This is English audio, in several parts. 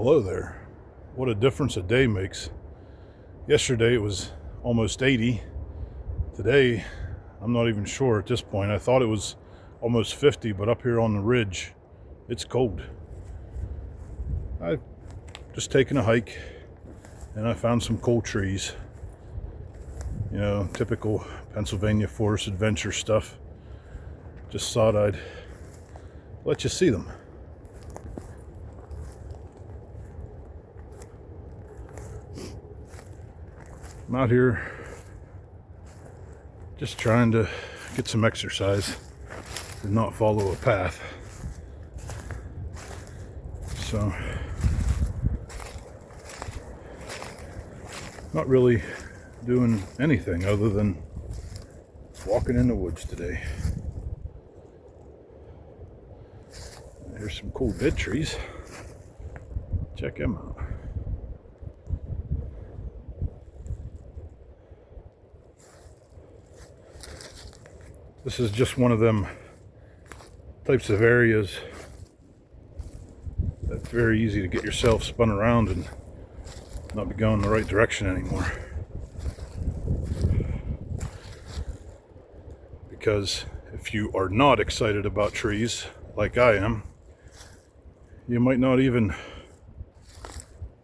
Hello there. What a difference a day makes. Yesterday it was almost 80. Today, I'm not even sure at this point. I thought it was almost 50, but up here on the ridge, it's cold. I've just taken a hike and I found some cool trees. You know, typical Pennsylvania forest adventure stuff. Just thought I'd let you see them. I'm out here just trying to get some exercise and not follow a path. So, not really doing anything other than walking in the woods today. There's some cool dead trees. Check them out. This is just one of them types of areas that's very easy to get yourself spun around and not be going the right direction anymore. Because if you are not excited about trees, like I am, you might not even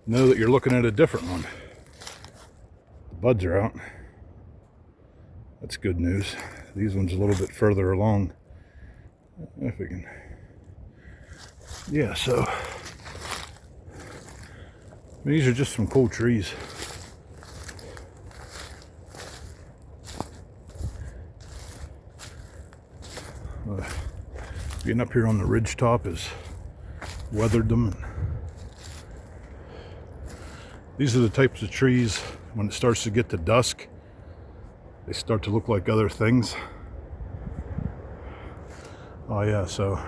know that you're looking at a different one. The buds are out. That's good news. These ones a little bit further along. If we can. Yeah, so these are just some cool trees. Being up here on the ridge top has weathered them. And these are the types of trees, when it starts to get to dusk, they start to look like other things. Oh yeah, so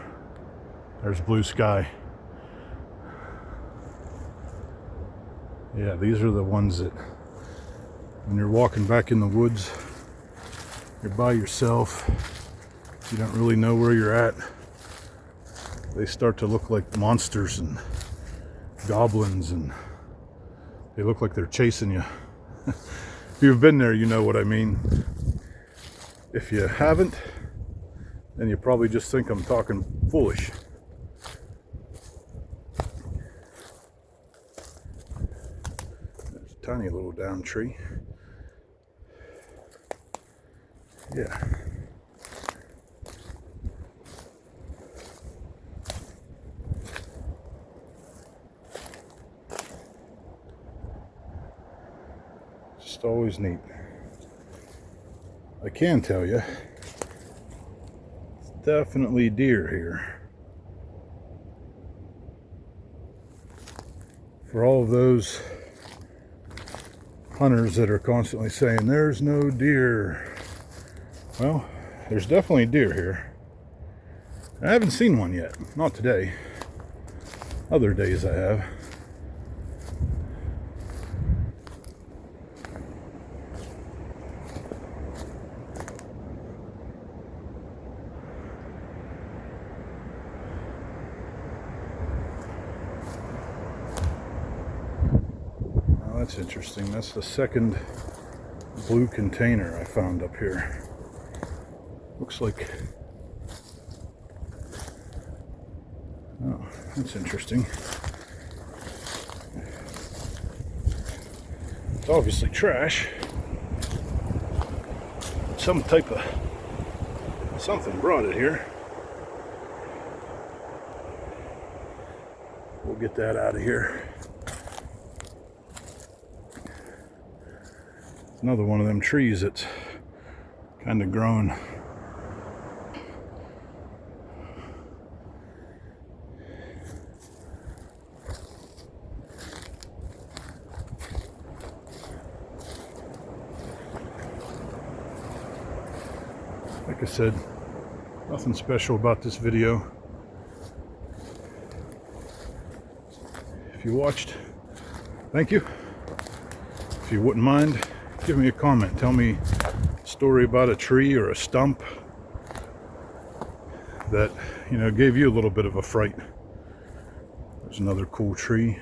there's blue sky. Yeah, these are the ones that when you're walking back in the woods, you're by yourself, you don't really know where you're at. They start to look like monsters and goblins, and they look like they're chasing you. If you've been there, you know what I mean. If you haven't, then you probably just think I'm talking foolish. There's a tiny little down tree. Yeah. Just always neat. I can tell you, it's definitely deer here. For all of those hunters that are constantly saying there's no deer, well, there's definitely deer here. I haven't seen one yet, not today. Other days I have. That's interesting. That's the second blue container I found up here. Looks like... oh, that's interesting. It's obviously trash. Some type of... something brought it here. We'll get that out of here. Another one of them trees that's kind of grown. Like I said, nothing special about this video. If you watched, thank you. If you wouldn't mind, give me a comment. Tell me a story about a tree or a stump that, you know, gave you a little bit of a fright. There's another cool tree.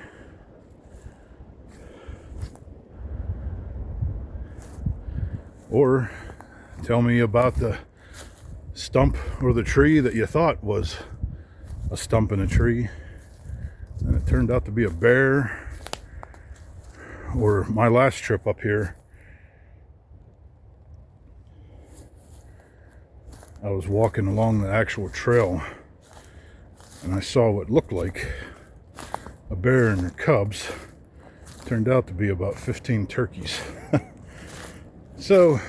or tell me about the stump or the tree that you thought was a stump in a tree and it turned out to be a bear. Or my last trip up here, I was walking along the actual trail and I saw what looked like a bear and her cubs. Turned out to be about 15 turkeys. So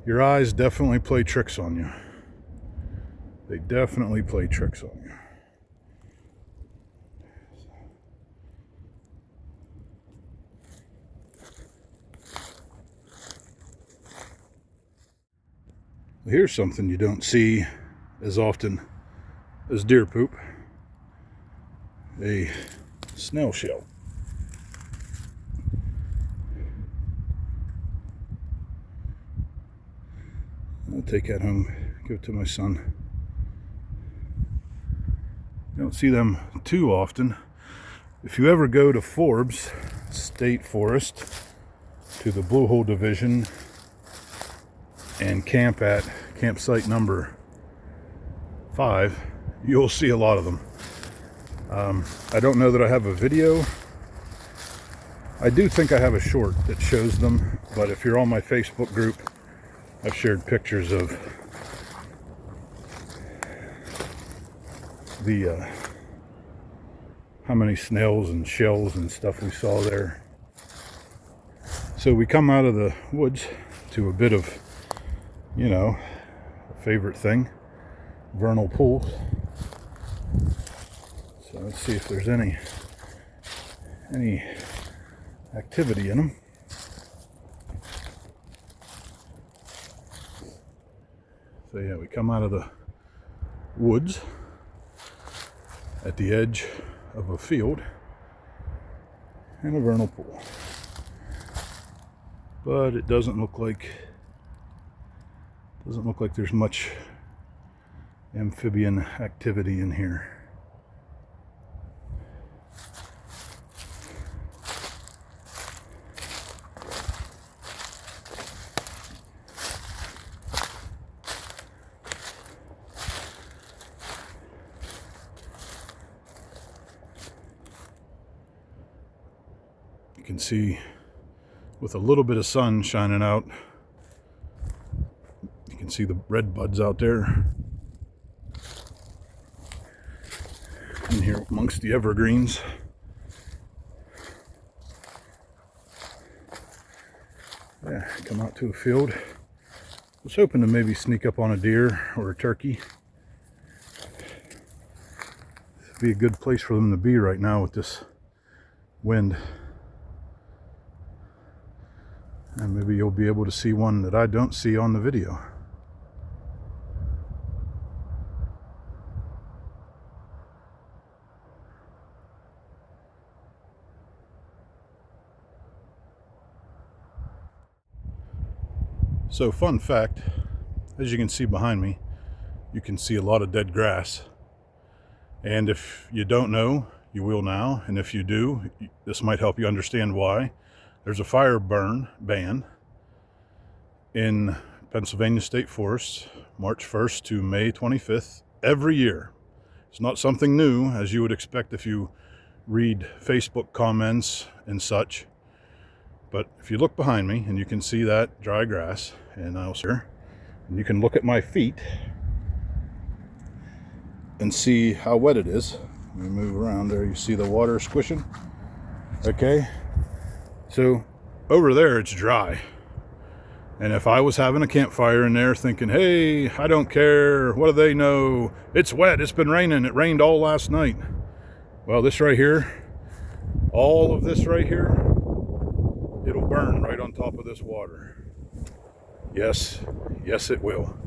your eyes definitely play tricks on you. They definitely play tricks on you. Here's something you don't see as often as deer poop. A snail shell. I'll take that home, give it to my son. You don't see them too often. If you ever go to Forbes State Forest, to the Blue Hole Division, and camp at campsite number 5, you'll see a lot of them. I don't know that I have a video. I do think I have a short that shows them, but if you're on my Facebook group, I've shared pictures of the how many snails and shells and stuff we saw there. So we come out of the woods to a bit of, you know, a favorite thing, vernal pools. So let's see if there's any activity in them. So yeah, we come out of the woods at the edge of a field and a vernal pool. But it doesn't look like there's much amphibian activity in here. You can see with a little bit of sun shining out, you can see the red buds out there in here amongst the evergreens. Yeah, come out to a field. I was hoping to maybe sneak up on a deer or a turkey. It'd be a good place for them to be right now with this wind. And maybe you'll be able to see one that I don't see on the video. So, fun fact, as you can see behind me, you can see a lot of dead grass. And if you don't know, you will now. And if you do, this might help you understand why. There's a fire burn ban in Pennsylvania State Forest, March 1st to May 25th, every year. It's not something new, as you would expect if you read Facebook comments and such. But if you look behind me, and you can see that dry grass, and you can look at my feet and see how wet it is. Let me move around there. You see the water squishing? Okay. So over there it's dry, and if I was having a campfire in there thinking, hey, I don't care, what do they know, it's wet, it's been raining, it rained all last night. Well, this right here, all of this right here, it'll burn right on top of this water. Yes it will.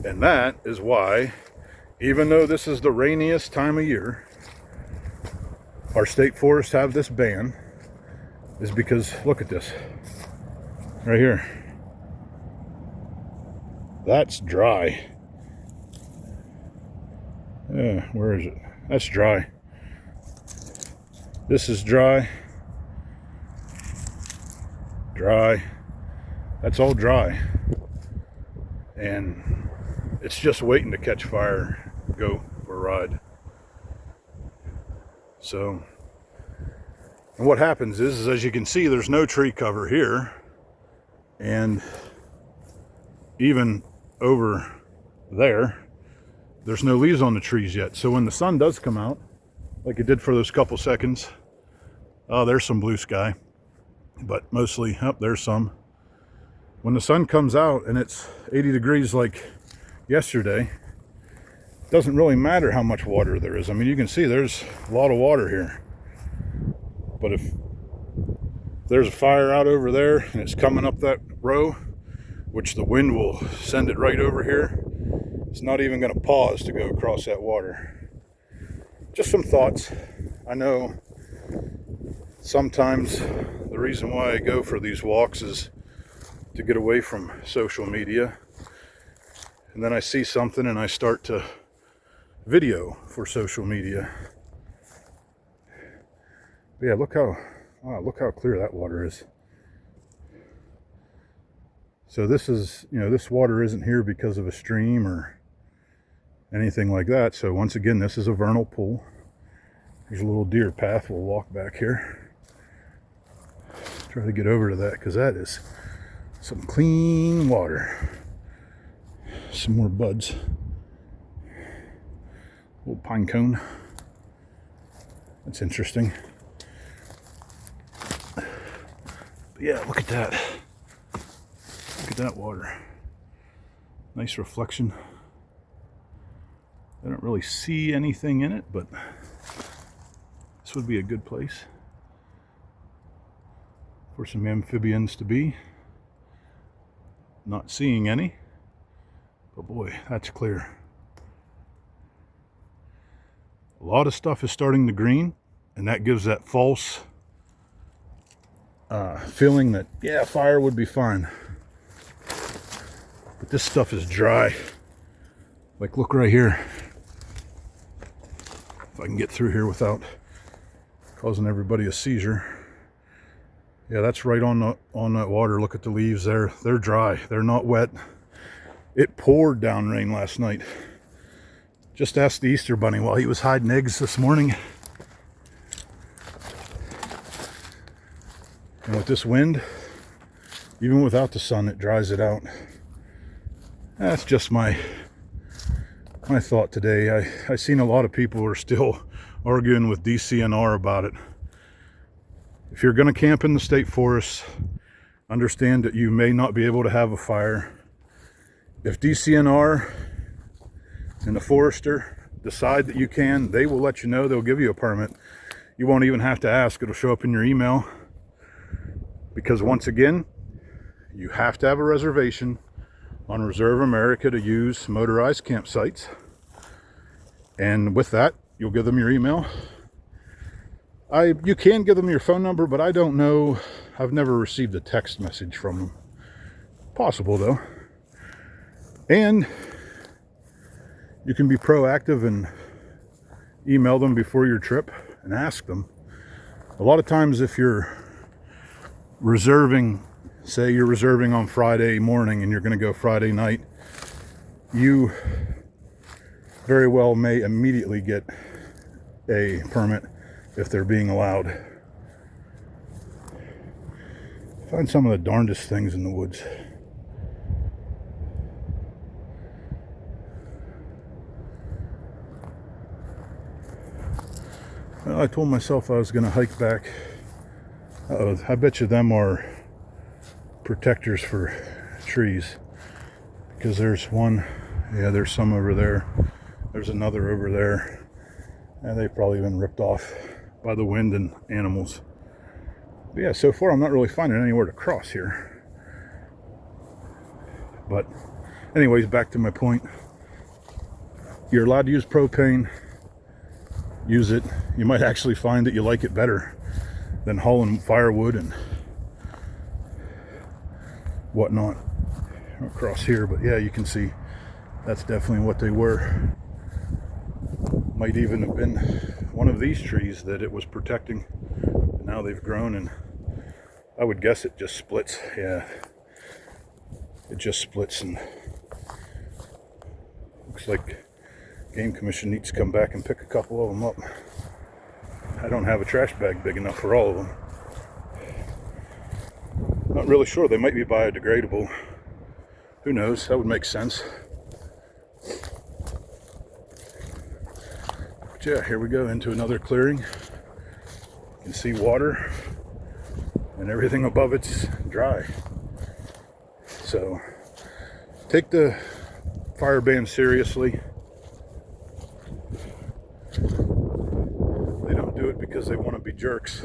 And that is why, even though this is the rainiest time of year, our state forests have this ban, is because, look at this, right here. That's dry. Yeah, where is it? That's dry. This is dry. Dry. That's all dry. And it's just waiting to catch fire, go for a ride. So, and what happens is, as you can see, there's no tree cover here. And even over there's no leaves on the trees yet. So when the sun does come out, like it did for those couple seconds, oh, there's some blue sky, but mostly, oh, there's some. When the sun comes out and it's 80 degrees like yesterday, it doesn't really matter how much water there is. I mean, you can see there's a lot of water here. But if there's a fire out over there and it's coming up that row, which the wind will send it right over here, it's not even going to pause to go across that water. Just some thoughts. I know sometimes the reason why I go for these walks is to get away from social media. And then I see something and I start to video for social media. But yeah, look how clear that water is. So this is, this water isn't here because of a stream or anything like that. So once again, this is a vernal pool. There's a little deer path. We'll walk back here. Try to get over to that because that is some clean water. Some more buds. Little pine cone. That's interesting. But yeah, look at that. Look at that water. Nice reflection. I don't really see anything in it, but this would be a good place for some amphibians to be. Not seeing any, but boy, that's clear. A lot of stuff is starting to green, and that gives that false feeling that, yeah, fire would be fine. But this stuff is dry. Like, look right here. If I can get through here without causing everybody a seizure. Yeah, that's right on that water. Look at the leaves there. They're dry. They're not wet. It poured down rain last night. Just ask the Easter Bunny while he was hiding eggs this morning. And with this wind, even without the sun, it dries it out. That's just my thought today. I seen a lot of people who are still arguing with DCNR about it. If you're going to camp in the state forest, understand that you may not be able to have a fire. If DCNR and the forester decide that you can, they will let you know. They'll give you a permit. You won't even have to ask. It'll show up in your email. Because once again, you have to have a reservation on Reserve America to use motorized campsites. And with that, you'll give them your email. You can give them your phone number, but I don't know. I've never received a text message from them. Possible though. And you can be proactive and email them before your trip and ask them. A lot of times if you're reserving, say you're reserving on Friday morning and you're going to go Friday night, you very well may immediately get a permit if they're being allowed. Find some of the darndest things in the woods. Well, I told myself I was going to hike back. Uh-oh, I bet you them are protectors for trees. Because there's one, yeah, there's some over there. There's another over there. And they've probably been ripped off by the wind and animals. But yeah, so far I'm not really finding anywhere to cross here. But anyways, back to my point. You're allowed to use propane. Use it. You might actually find that you like it better than hauling firewood and whatnot across here. But yeah, you can see that's definitely what they were. Might even have been one of these trees that it was protecting. Now they've grown, and I would guess it just splits. Yeah, it just splits, and looks like Game Commission needs to come back and pick a couple of them up. I don't have a trash bag big enough for all of them. Not really sure. They might be biodegradable. Who knows? That would make sense. But yeah, here we go into another clearing. You can see water, and everything above it's dry. So take the fire ban seriously. They don't do it because they want to be jerks.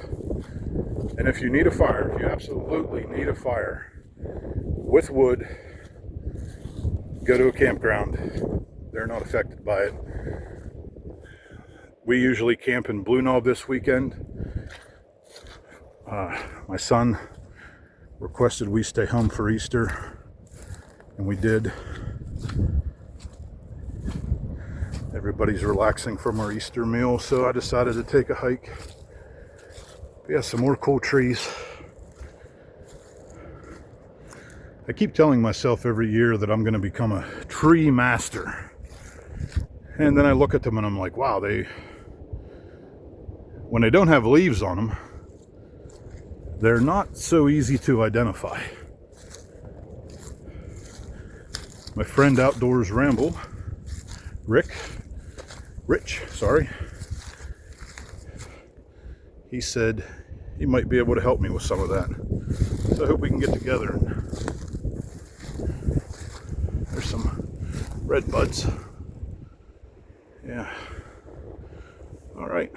And if you need a fire, if you absolutely need a fire with wood, go to a campground. They're not affected by it. We usually camp in Blue Knob this weekend. My son requested we stay home for Easter, and we did. Everybody's relaxing from our Easter meal, so I decided to take a hike. But yeah, some more cool trees. I keep telling myself every year that I'm going to become a tree master. And then I look at them and I'm like, wow, when they don't have leaves on them, they're not so easy to identify. My friend Outdoors Ramble, Rich, he said he might be able to help me with some of that. So I hope we can get together. There's some red buds. Yeah. All right.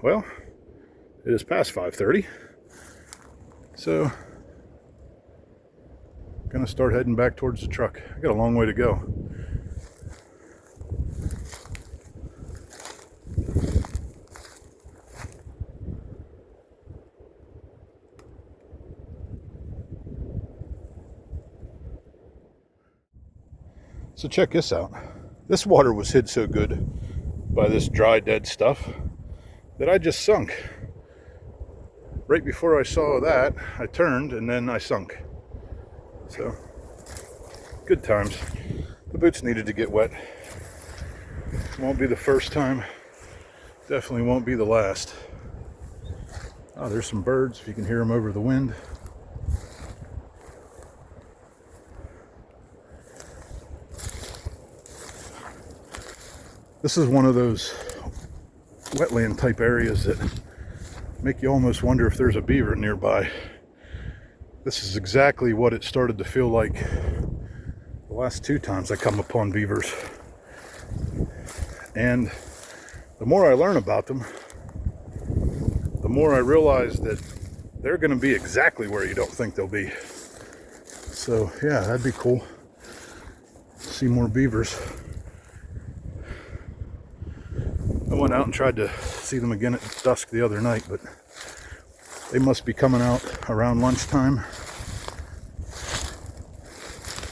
Well, it is past 5:30. So I'm gonna start heading back towards the truck. I got a long way to go. So check this out. This water was hid so good by this dry, dead stuff that I just sunk. Right before I saw that, I turned and then I sunk. So, good times. The boots needed to get wet. Won't be the first time. Definitely won't be the last. Oh, there's some birds, if you can hear them over the wind. This is one of those wetland type areas that make you almost wonder if there's a beaver nearby. This is exactly what it started to feel like the last 2 times I come upon beavers. And the more I learn about them, the more I realize that they're going to be exactly where you don't think they'll be. So yeah, that'd be cool. See more beavers. I went out and tried to see them again at dusk the other night, but they must be coming out around lunchtime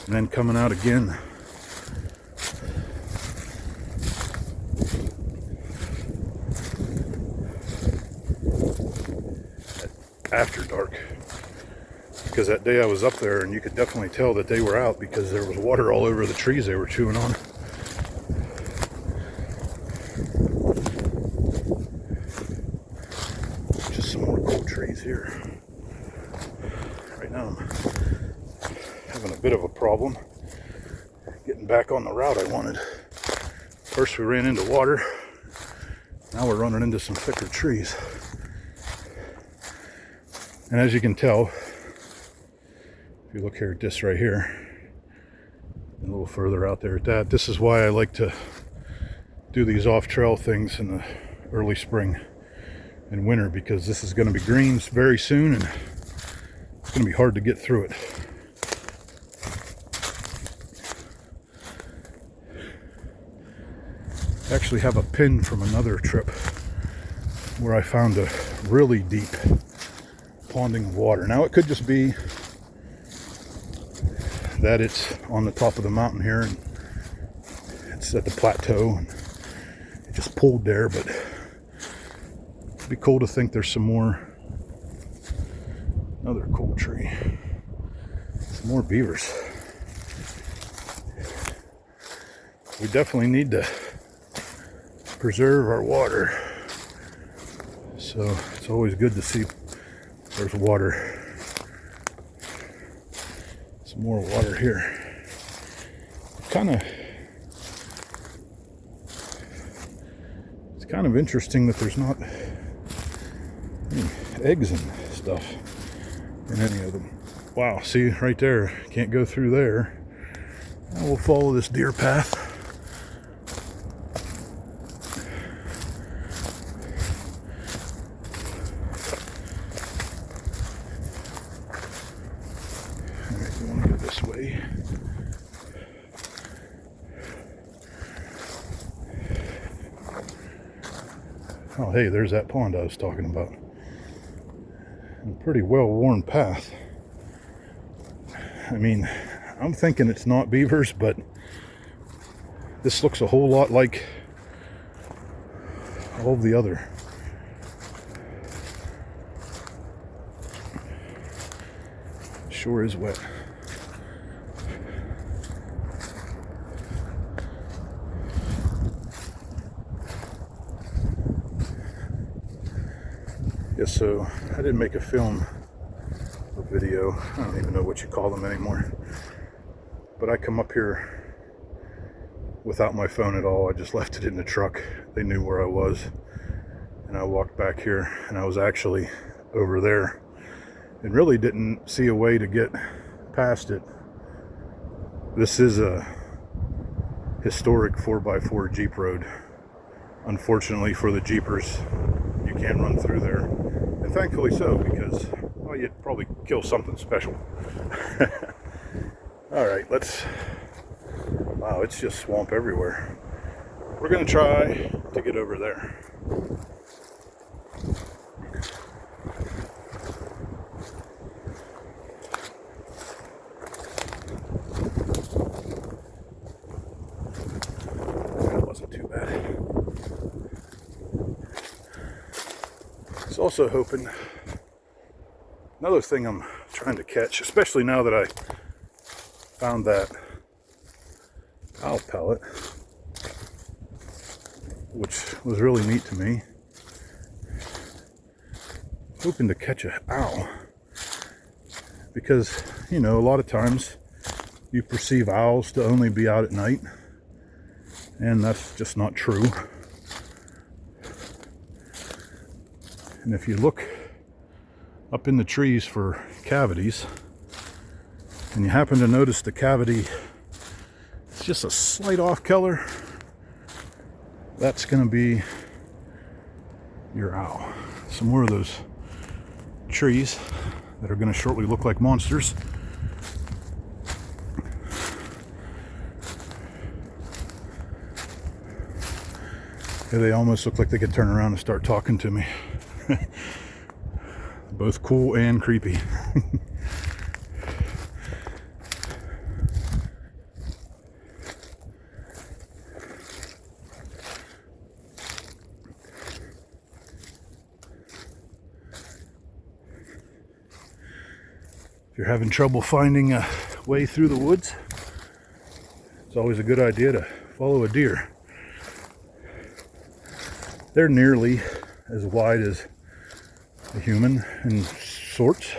and then coming out again after dark. Because that day I was up there and you could definitely tell that they were out because there was water all over the trees they were chewing on. Here. Right now I'm having a bit of a problem getting back on the route I wanted. First we ran into water, now we're running into some thicker trees. And as you can tell, if you look here at this right here, and a little further out there at that, this is why I like to do these off-trail things in the early spring and winter, because this is going to be green very soon and it's going to be hard to get through it. I actually have a pin from another trip where I found a really deep ponding of water. Now it could just be that it's on the top of the mountain here and it's at the plateau and it just pulled there, but it'd be cool to think there's some more. Another cool tree. Some more beavers. we definitely need to preserve our water. So it's always good to see there's water. Some more water here. It's kind of interesting that there's not any eggs and stuff in any of them. Wow, see right there, can't go through there. Now we'll follow this deer path. All right, we want to go this way. Oh, hey, there's that pond I was talking about. A pretty well-worn path. I mean, I'm thinking it's not beavers, but this looks a whole lot like all of the other. Sure is wet. Yeah, so I didn't make a film or video. I don't even know what you call them anymore. But I come up here without my phone at all. I just left it in the truck. They knew where I was. And I walked back here, and I was actually over there and really didn't see a way to get past it. This is a historic 4x4 Jeep road. Unfortunately for the Jeepers, you can't run through there. And thankfully so, because, well, you'd probably kill something special. All right, wow, it's just swamp everywhere. We're gonna try to get over there. That wasn't too bad. I was also hoping, another thing I'm trying to catch, especially now that I found that owl pellet, which was really neat to me. Hoping to catch an owl, because, you know, a lot of times you perceive owls to only be out at night, and that's just not true. And if you look up in the trees for cavities, and you happen to notice the cavity, it's just a slight off color, that's going to be your owl. Some more of those trees that are going to shortly look like monsters. Yeah, they almost look like they could turn around and start talking to me. Both cool and creepy. If you're having trouble finding a way through the woods, it's always a good idea to follow a deer. They're nearly as wide as a human in sorts,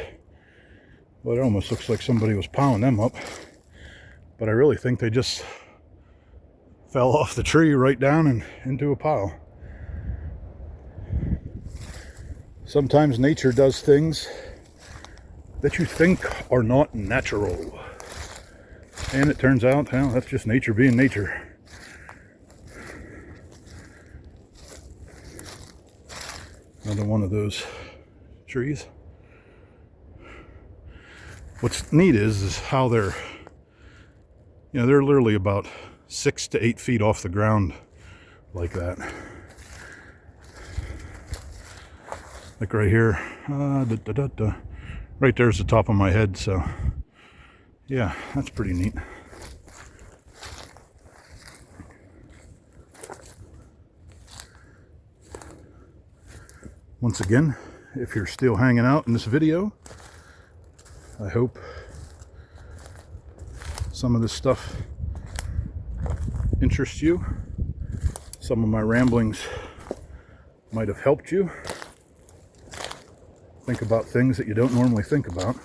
but it almost looks like somebody was piling them up. But I really think they just fell off the tree right down and into a pile. Sometimes nature does things that you think are not natural, and it turns out, well, that's just nature being nature. Another one of those trees. What's neat is how they're, you know, they're literally about 6 to 8 feet off the ground like that. Like right here, right there's the top of my head. So yeah, that's pretty neat. Once again, if you're still hanging out in this video, I hope some of this stuff interests you. Some of my ramblings might have helped you think about things that you don't normally think about.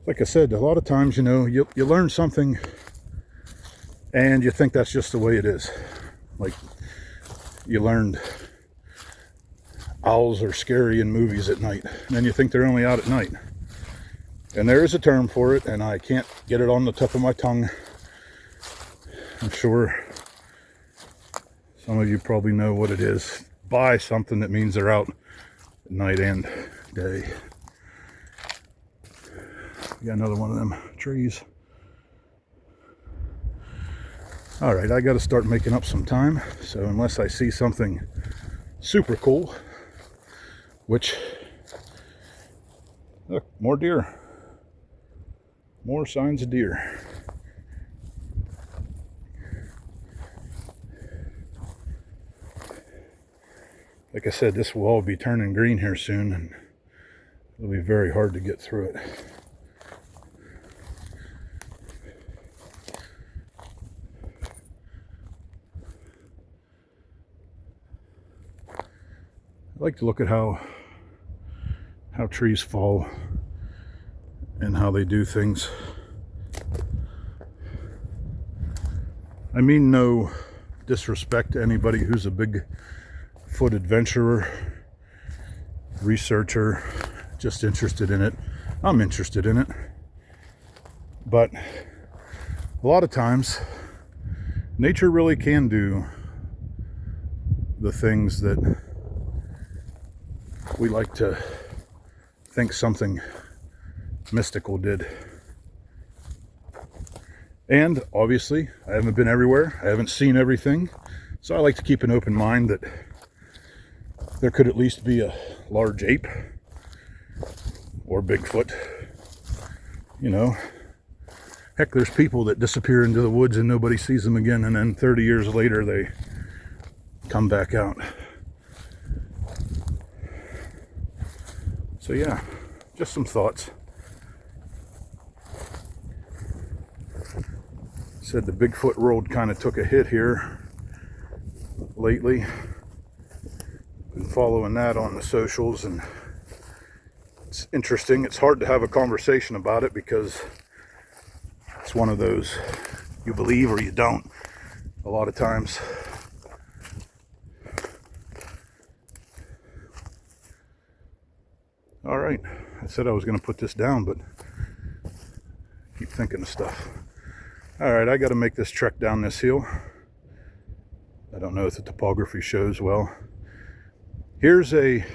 Like I said, a lot of times, you know, you learn something and you think that's just the way it is. Like, you learned owls are scary in movies at night, and then you think they're only out at night. And there is a term for it, and I can't get it on the tip of my tongue. I'm sure some of you probably know what it is by something that means they're out at night and day. We got another one of them trees. All right, I got to start making up some time. So unless I see something super cool, which, look, more deer. More signs of deer. Like I said, this will all be turning green here soon, and it'll be very hard to get through it. I like to look at how trees fall and how they do things. I mean no disrespect to anybody who's a Bigfoot adventurer, researcher, just interested in it. I'm interested in it. But a lot of times, nature really can do the things that we like to think something mystical did. And obviously, I haven't been everywhere. I haven't seen everything. So I like to keep an open mind that there could at least be a large ape or Bigfoot. You know, heck, there's people that disappear into the woods and nobody sees them again, and then 30 years later they come back out. So yeah, just some thoughts. Said the Bigfoot world kind of took a hit here lately. Been following that on the socials, and it's interesting. It's hard to have a conversation about it because it's one of those you believe or you don't a lot of times. All right, I said I was going to put this down, but I keep thinking of stuff. All right, I got to make this trek down this hill. I don't know if the topography shows well. Here's a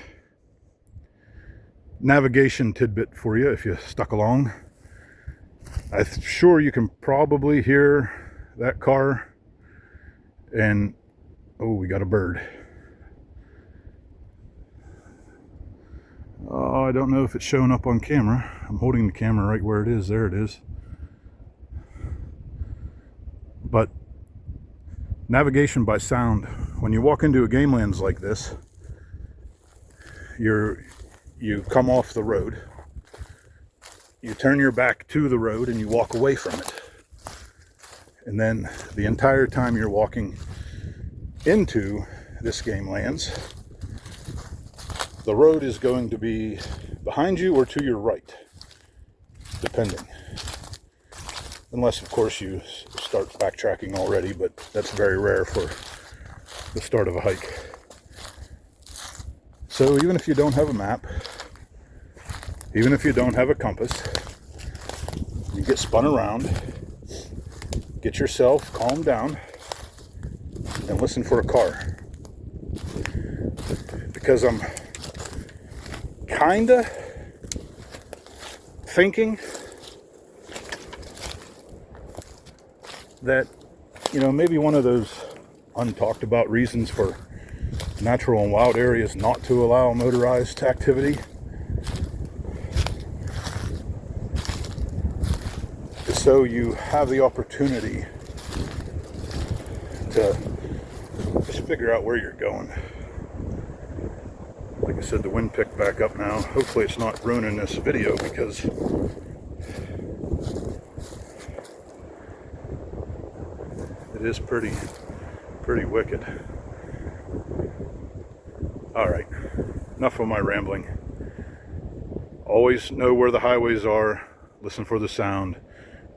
navigation tidbit for you if you stuck along. I'm sure you can probably hear that car, and oh, we got a bird. Oh, I don't know if it's showing up on camera. I'm holding the camera right where it is. There it is. But navigation by sound. When you walk into a game lands like this, you come off the road, you turn your back to the road, and you walk away from it. And then the entire time you're walking into this game lands, the road is going to be behind you or to your right, depending. Unless, of course, you start backtracking already, but that's very rare for the start of a hike. So even if you don't have a map, even if you don't have a compass, you get spun around, get yourself calmed down, and listen for a car. Because I'm kinda thinking that, you know, maybe one of those untalked about reasons for natural and wild areas not to allow motorized activity is so you have the opportunity to just figure out where you're going. Like I said, the wind picked back up now. Hopefully it's not ruining this video, because It is pretty wicked. All right, enough of my rambling. Always know where the highways are. Listen for the sound.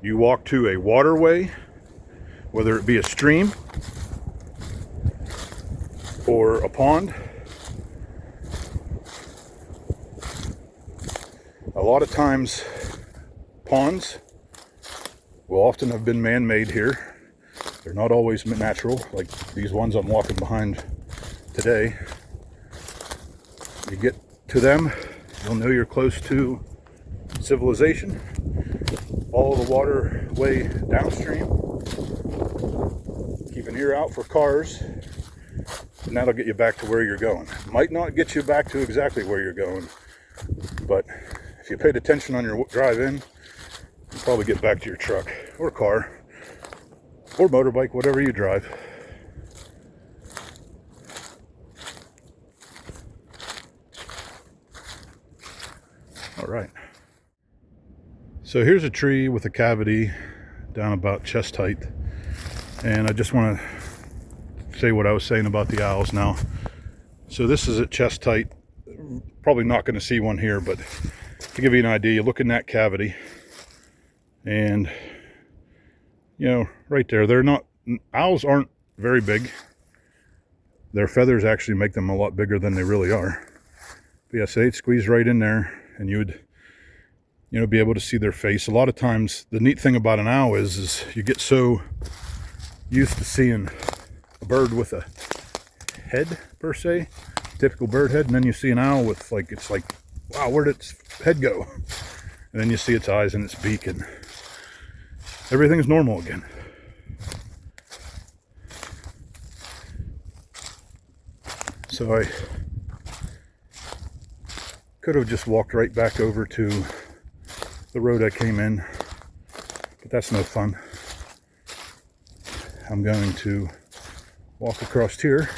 You walk to a waterway, whether it be a stream or a pond. A lot of times, ponds will often have been man-made here. They're not always natural, like these ones I'm walking behind today. You get to them, you'll know you're close to civilization. Follow the waterway downstream. Keep an ear out for cars, and that'll get you back to where you're going. Might not get you back to exactly where you're going, but if you paid attention on your drive in, you'll probably get back to your truck or car or motorbike, whatever you drive. All right. So here's a tree with a cavity down about chest height. And I just want to say what I was saying about the owls now. So this is at chest height. Probably not going to see one here, but to give you an idea, you look in that cavity and, you know, right there, owls aren't very big. Their feathers actually make them a lot bigger than they really are. But yeah, so they'd squeeze right in there and you would, you know, be able to see their face. A lot of times, the neat thing about an owl is you get so used to seeing a bird with a head, per se, typical bird head, and then you see an owl with, like, it's like, wow, where did its head go? And then you see its eyes and its beak, and everything's normal again. So I could have just walked right back over to the road I came in, but that's no fun. I'm going to walk across here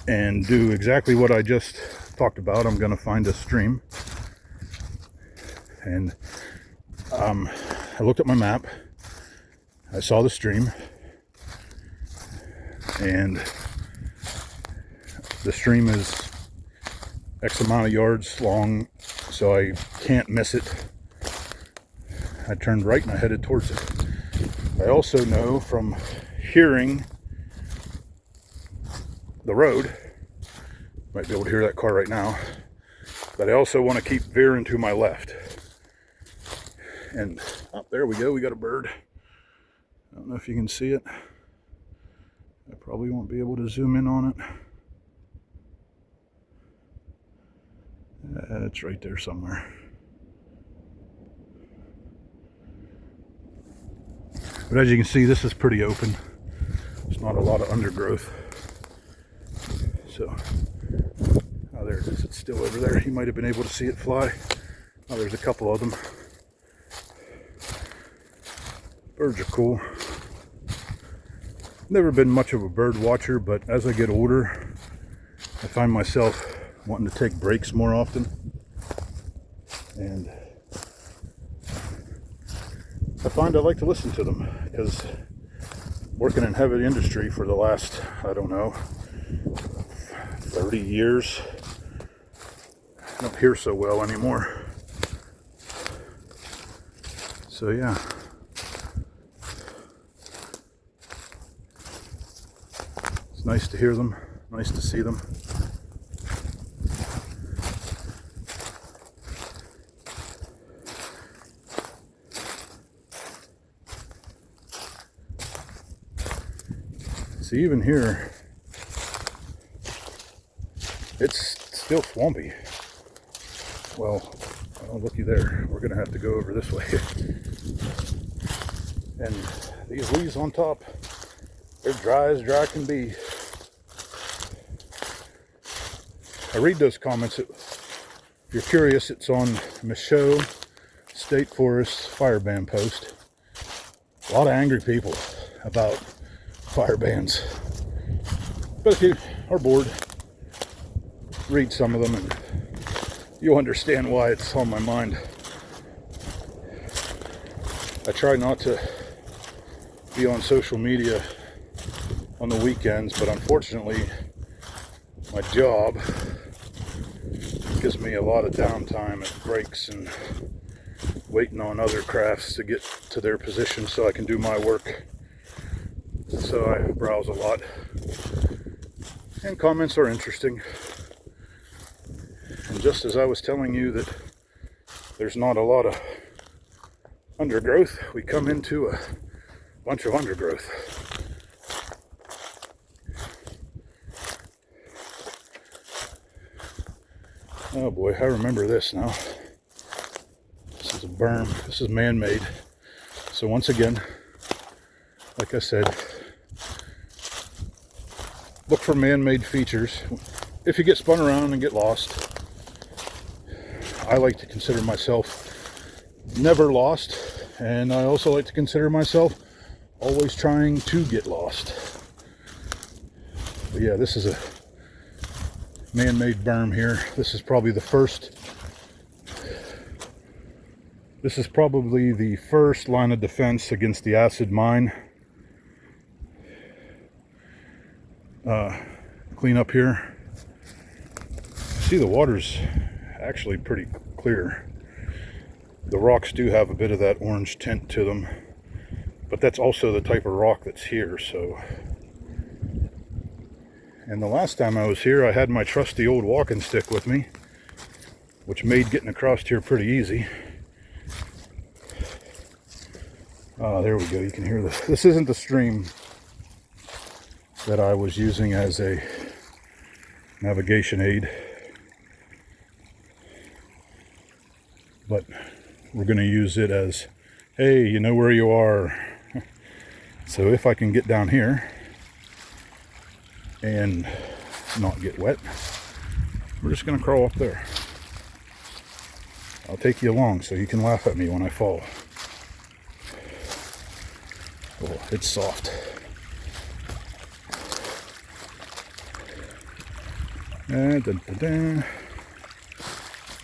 and do exactly what I just talked about. I'm going to find a stream, and I looked at my map. I saw the stream, and the stream is X amount of yards long, so I can't miss it. I turned right and I headed towards it. I also know from hearing the road, might be able to hear that car right now, but I also want to keep veering to my left. And up there we go, we got a bird. I don't know if you can see it. I probably won't be able to zoom in on it. It's right there somewhere. But as you can see, this is pretty open. There's not a lot of undergrowth. So, oh, there it is. It's still over there. You might have been able to see it fly. Oh, there's a couple of them. Birds are cool. Never been much of a bird watcher, but as I get older, I find myself wanting to take breaks more often, and I find I like to listen to them, because working in heavy industry for the last, I don't know, 30 years, I don't hear so well anymore. So yeah, it's nice to hear them, nice to see them. See, even here, it's still swampy. Well, oh, looky there. We're going to have to go over this way. And these leaves on top, they're dry as dry can be. I read those comments. If you're curious, it's on Michaud State Forest fire ban post. A lot of angry people about fire bans, but if you are bored, read some of them and you'll understand why it's on my mind. I try not to be on social media on the weekends, but unfortunately my job gives me a lot of downtime at breaks and waiting on other crafts to get to their position so I can do my work. So I browse a lot, and comments are interesting. And just as I was telling you that there's not a lot of undergrowth, we come into a bunch of undergrowth. Oh boy, I remember this now. This is a berm. This is man-made. So once again, like I said, look for man-made features. If you get spun around and get lost, I like to consider myself never lost, and I also like to consider myself always trying to get lost. But yeah, this is a man-made berm here. This is probably the first line of defense against the acid mine. Clean up here. See, the water's actually pretty clear. The rocks do have a bit of that orange tint to them, but that's also the type of rock that's here. So, and the last time I was here, I had my trusty old walking stick with me, which made getting across here pretty easy. There we go. You can hear this. This isn't the stream that I was using as a navigation aid, but we're going to use it as, hey, you know where you are. So if I can get down here and not get wet, we're just going to crawl up there. I'll take you along so you can laugh at me when I fall. Oh, it's soft.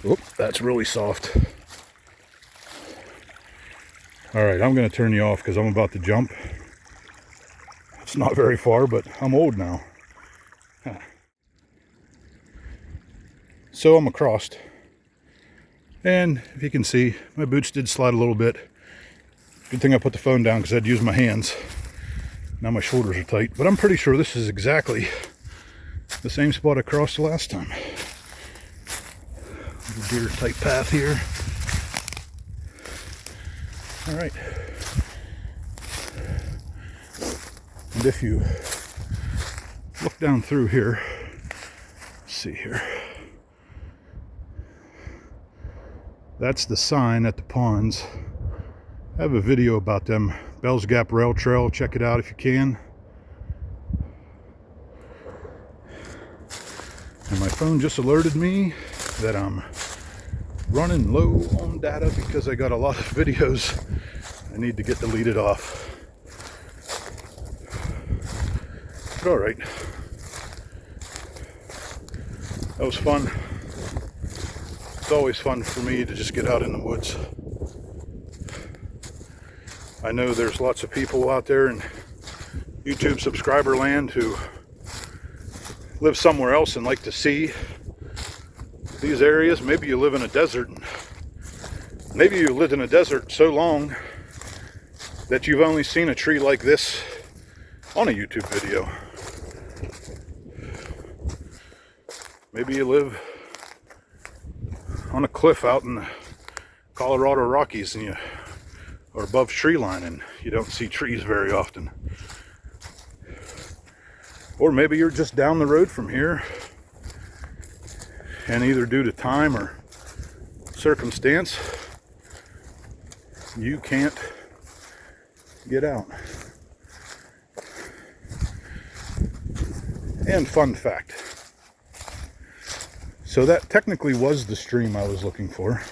Oh, that's really soft. All right, I'm going to turn you off because I'm about to jump. It's not very far, but I'm old now. So I'm across. And if you can see, my boots did slide a little bit. Good thing I put the phone down because I'd use my hands. Now my shoulders are tight, but I'm pretty sure this is exactly the same spot I crossed the last time. Little deer type path here. All right. And if you look down through here, let's see here. That's the sign at the ponds. I have a video about them. Bell's Gap Rail Trail. Check it out if you can. And my phone just alerted me that I'm running low on data because I got a lot of videos I need to get deleted off. But all right. That was fun. It's always fun for me to just get out in the woods. I know there's lots of people out there in YouTube subscriber land who live somewhere else and like to see these areas. Maybe you live in a desert. Maybe you lived in a desert so long that you've only seen a tree like this on a YouTube video. Maybe you live on a cliff out in the Colorado Rockies and you are above tree line and you don't see trees very often. Or maybe you're just down the road from here and either due to time or circumstance you can't get out. And fun fact, so that technically was the stream I was looking for.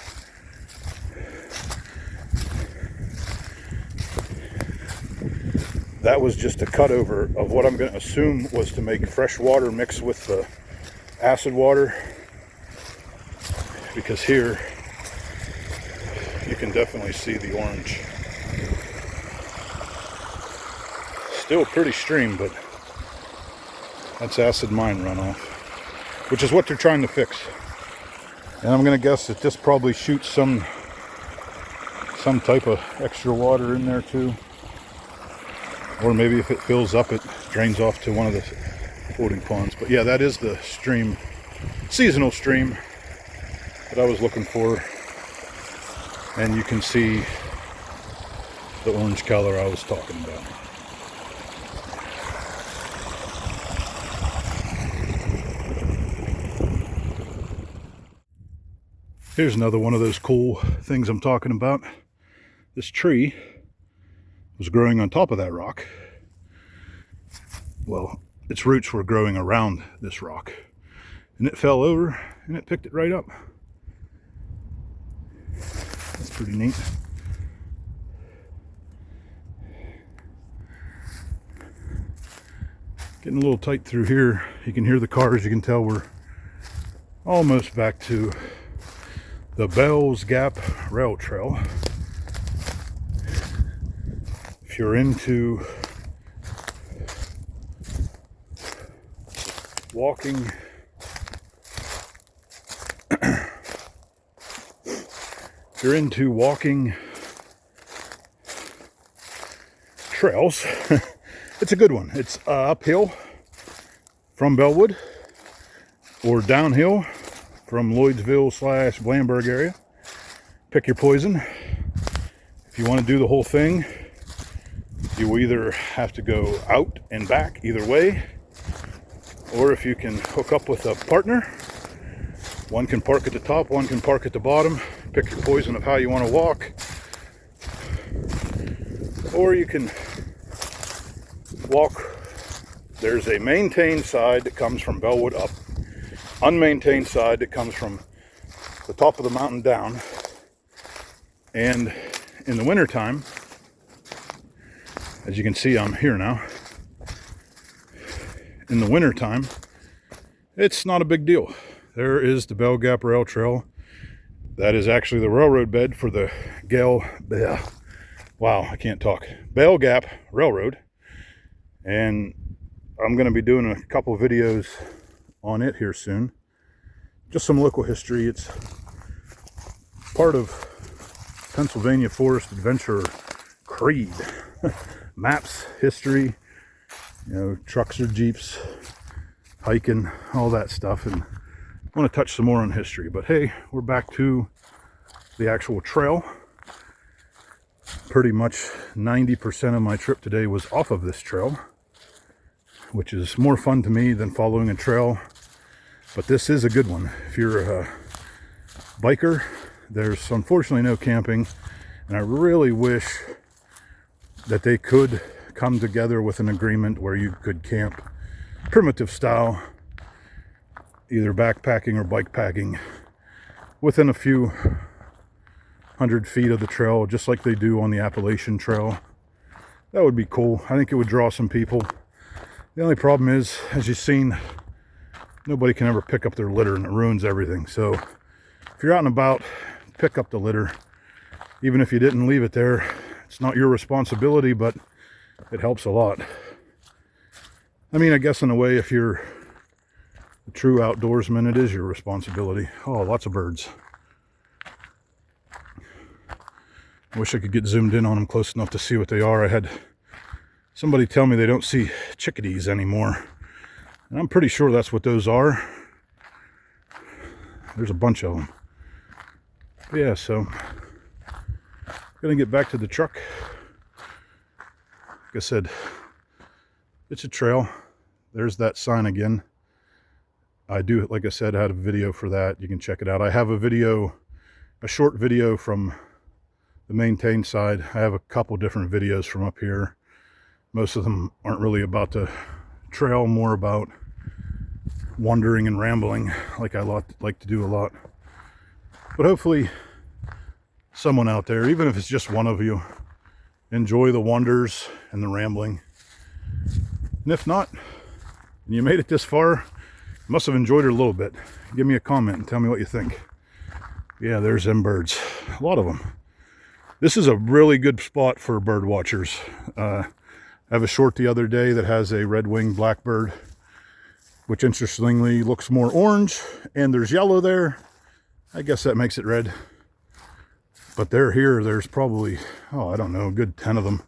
That was just a cutover of what I'm going to assume was to make fresh water mix with the acid water, because here you can definitely see the orange. Still pretty stream, but that's acid mine runoff, which is what they're trying to fix. And I'm going to guess that this probably shoots some type of extra water in there too. Or maybe if it fills up, it drains off to one of the floating ponds. But yeah, that is the stream, seasonal stream that I was looking for. And you can see the orange color I was talking about. Here's another one of those cool things I'm talking about. This tree was growing on top of that rock. Well, its roots were growing around this rock. And it fell over and it picked it right up. That's pretty neat. Getting a little tight through here. You can hear the cars. You can tell we're almost back to the Bell's Gap Rail Trail. If you're into walking, if you're into walking trails, it's a good one. It's uphill from Bellwood or downhill from Lloydsville / Blandburg area. Pick your poison. If you want to do the whole thing, you either have to go out and back either way, or if you can hook up with a partner, one can park at the top, one can park at the bottom. Pick your poison of how you want to walk. Or you can walk. There's a maintained side that comes from Bellwood up, unmaintained side that comes from the top of the mountain down. And in the wintertime, as you can see, I'm here now. In the wintertime, it's not a bell deal. There is the Bell Gap Rail Trail. That is actually the railroad bed for the Bell Gap Railroad. And I'm going to be doing a couple videos on it here soon. Just some local history. It's part of Pennsylvania Forest Adventure Creed. Maps, history, you know, trucks or jeeps, hiking, all that stuff. And I want to touch some more on history. But hey, we're back to the actual trail. Pretty much 90% of my trip today was off of this trail, which is more fun to me than following a trail. But this is a good one. If you're a biker, there's unfortunately no camping, and I really wish that they could come together with an agreement where you could camp primitive style, either backpacking or bike packing, within a few 100 feet of the trail, just like they do on the Appalachian Trail. That would be cool. I think it would draw some people. The only problem is, as you've seen, nobody can ever pick up their litter, and it ruins everything. So if you're out and about, pick up the litter. Even if you didn't leave it there, it's not your responsibility, but it helps a lot. I mean, I guess in a way, if you're a true outdoorsman, it is your responsibility. Oh, lots of birds. I wish I could get zoomed in on them close enough to see what they are. I had somebody tell me they don't see chickadees anymore, and I'm pretty sure that's what those are. There's a bunch of them. But yeah, so gonna get back to the truck. Like I said, it's a trail. There's that sign again. I do, like I said, I had a video for that. You can check it out. I have a video, a short video from the maintained side. I have a couple different videos from up here. Most of them aren't really about the trail, more about wandering and rambling, like I like to do a lot. But hopefully someone out there, even if it's just one of you, enjoy the wonders and the rambling. And if not, and you made it this far, you must have enjoyed it a little bit. Give me a comment and tell me what you think. Yeah, there's them birds. A lot of them. This is a really good spot for bird watchers. I have a short the other day that has a red-winged blackbird, which interestingly looks more orange, and there's yellow there. I guess that makes it red. But they're here. There's probably, oh, I don't know, a good 10 of them.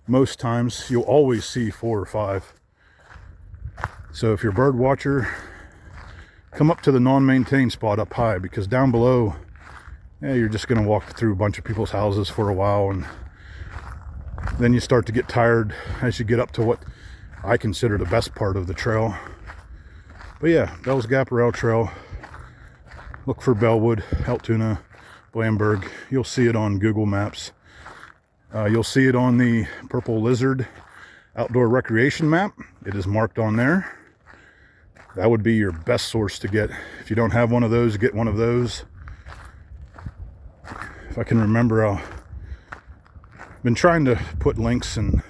Most times you'll always see 4 or 5. So if you're a bird watcher, come up to the non-maintained spot up high, because down below, yeah, you're just going to walk through a bunch of people's houses for a while, and then you start to get tired as you get up to what I consider the best part of the trail. But yeah, Bell's Gap Rail Trail. Look for Bellwood, Altoona, Blamberg. You'll see it on Google Maps. You'll see it on the Purple Lizard outdoor recreation map. It is marked on there. That would be your best source to get. If you don't have one of those, get one of those. If I can remember, I've been trying to put links and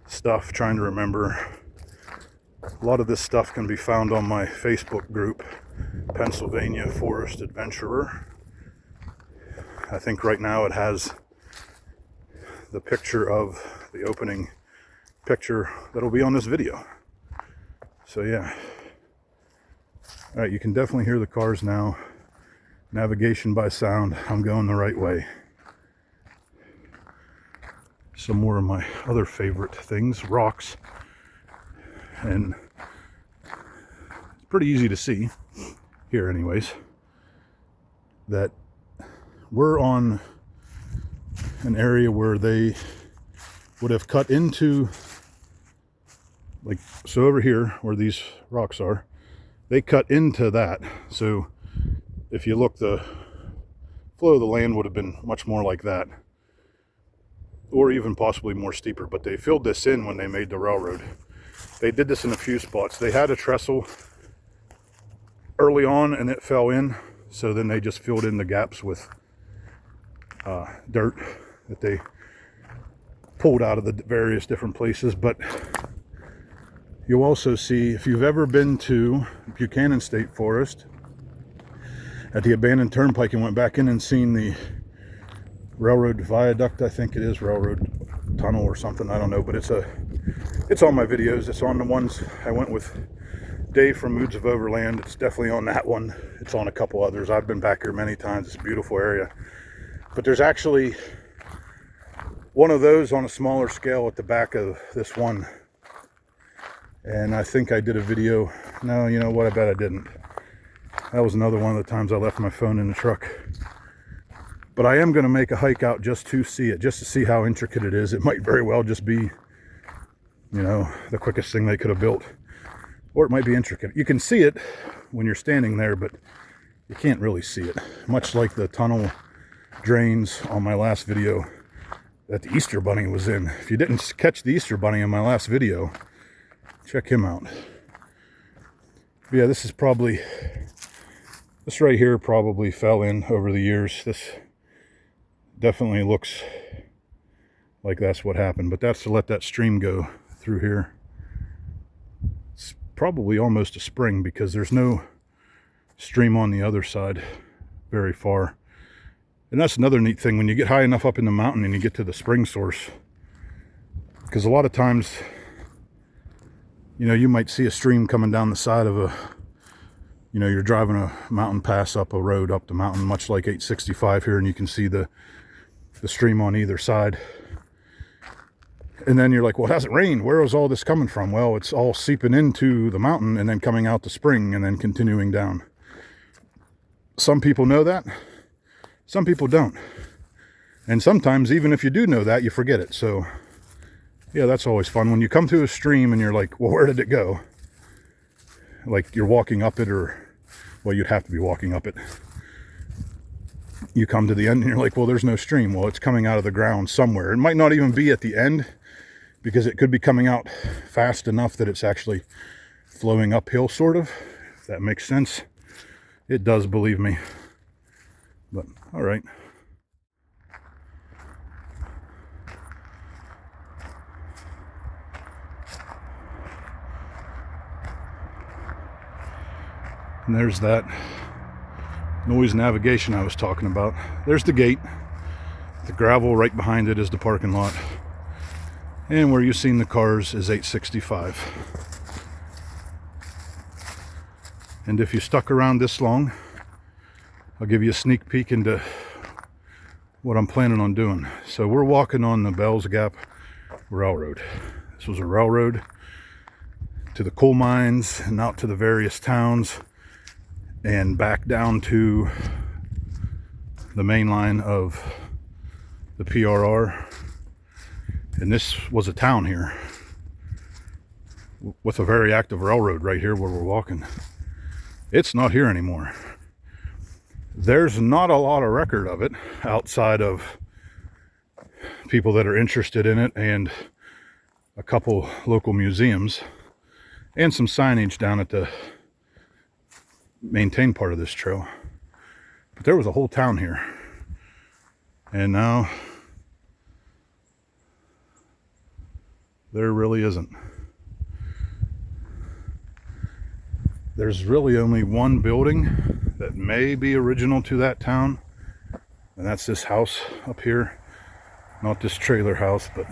stuff, trying to remember. A lot of this stuff can be found on my Facebook group, Pennsylvania Forest Adventurer. I think right now it has the picture of the opening picture that'll be on this video. So yeah. All right, you can definitely hear the cars now. Navigation by sound. I'm going the right way. Some more of my other favorite things, rocks. And it's pretty easy to see here anyways that we're on an area where they would have cut into, like, so over here where these rocks are, they cut into that. So if you look, the flow of the land would have been much more like that, or even possibly more steeper, but they filled this in when they made the railroad. They did this in a few spots. They had a trestle early on and it fell in, so then they just filled in the gaps with dirt that they pulled out of the various different places. But you'll also see, if you've ever been to Buchanan State Forest, at the abandoned turnpike and went back in and seen the railroad viaduct, I think it is, railroad tunnel or something, I don't know, but it's on my videos. It's on the ones I went with Dave from Moods of Overland. It's definitely on that one. It's on a couple others. I've been back here many times. It's a beautiful area. But there's actually one of those on a smaller scale at the back of this one. And I think I did a video. No, you know what? I bet I didn't. That was another one of the times I left my phone in the truck. But I am going to make a hike out just to see it, just to see how intricate it is. It might very well just be, you know, the quickest thing they could have built. Or it might be intricate. You can see it when you're standing there, but you can't really see it. Much like the tunnel drains on my last video that the Easter Bunny was in. If you didn't catch the Easter Bunny in my last video, check him out. But yeah, this right here probably fell in over the years. This definitely looks like that's what happened, but that's to let that stream go through here. It's probably almost a spring because there's no stream on the other side very far. And that's another neat thing when you get high enough up in the mountain and you get to the spring source, because a lot of times, you know, you might see a stream coming down the side of a, you know, you're driving a mountain pass up a road up the mountain, much like 865 here, and you can see the stream on either side. And then you're like, well, it hasn't rained. Where is all this coming from? Well, it's all seeping into the mountain and then coming out the spring and then continuing down. Some people know that. Some people don't. And sometimes, even if you do know that, you forget it. So, yeah, that's always fun. When you come to a stream and you're like, well, where did it go? Like you're walking up it, or, well, you'd have to be walking up it. You come to the end and you're like, well, there's no stream. Well, it's coming out of the ground somewhere. It might not even be at the end, because it could be coming out fast enough that it's actually flowing uphill, sort of, if that makes sense. It does, believe me. But, all right. And there's that noise navigation I was talking about. There's the gate. The gravel right behind it is the parking lot. And where you've seen the cars is 865. And if you stuck around this long, I'll give you a sneak peek into what I'm planning on doing. So we're walking on the Bells Gap Railroad. This was a railroad to the coal mines and out to the various towns and back down to the main line of the PRR. And this was a town here with a very active railroad right here where we're walking. It's not here anymore. There's not a lot of record of it outside of people that are interested in it and a couple local museums and some signage down at the maintained part of this trail. But there was a whole town here. And now there really isn't. There's really only one building that may be original to that town, and that's this house up here. Not this trailer house, but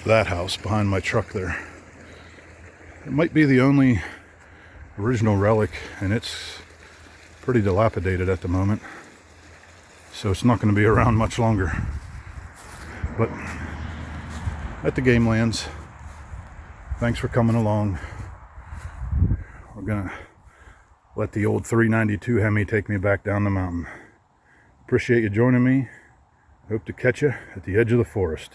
that house behind my truck there. It might be the only original relic, and it's pretty dilapidated at the moment, so it's not going to be around much longer. But at the game lands, thanks for coming along. We're gonna let the old 392 Hemi take me back down the mountain. Appreciate you joining me. Hope to catch you at the edge of the forest.